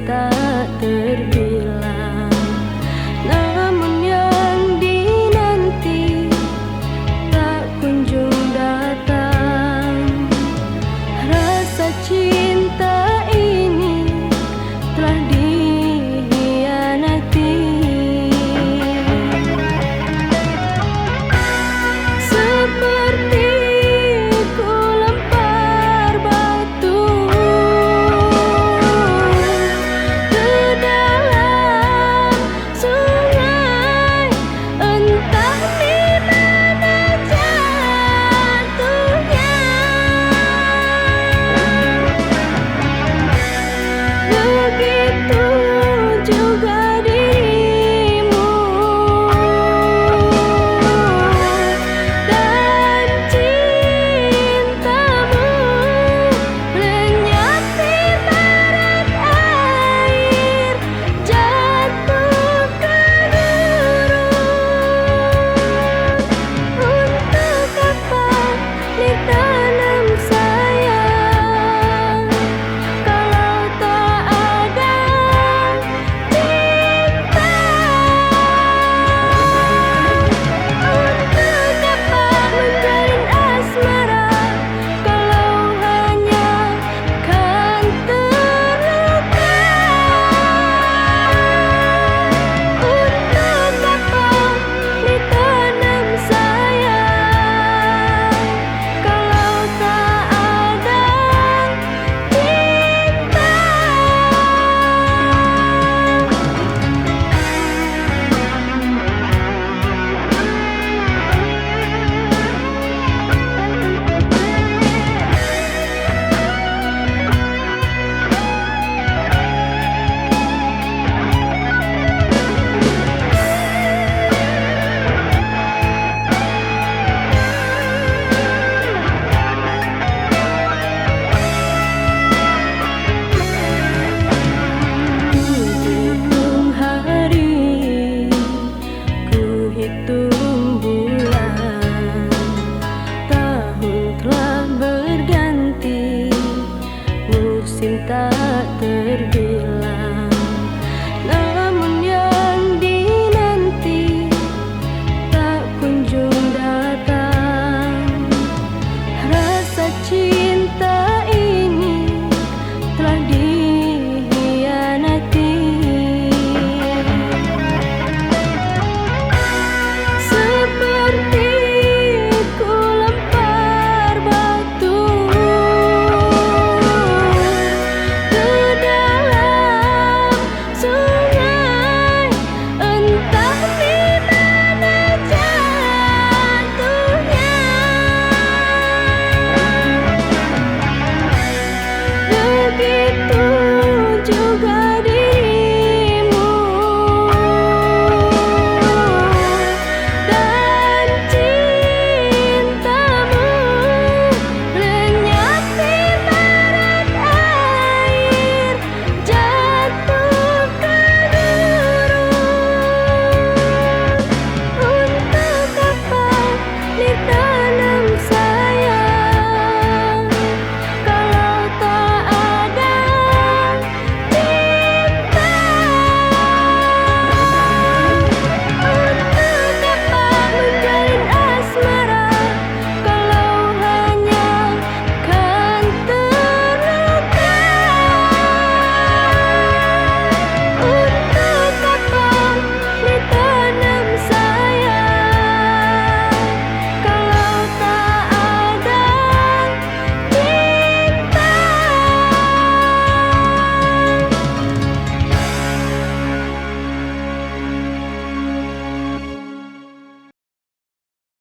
tak terbilang, namun yang dinanti tak kunjung datang. Rasa cinta ini telah dikhianati. Seperti ku lempar batu ke dalam sungai, entah di mana jatuhnya. Begitu juga dirimu, dan cintamu lenyap ibarat air jatuh ke gurun. Untuk apa ditanam sayang kalau tak ada cinta? Untuk apa menjalin asmara kalau hanya kan terluka? Untuk apa ditanam sayang kalau tak ada cinta? Hitung hari, ku hitung bulan, tahun telah berganti, musim tak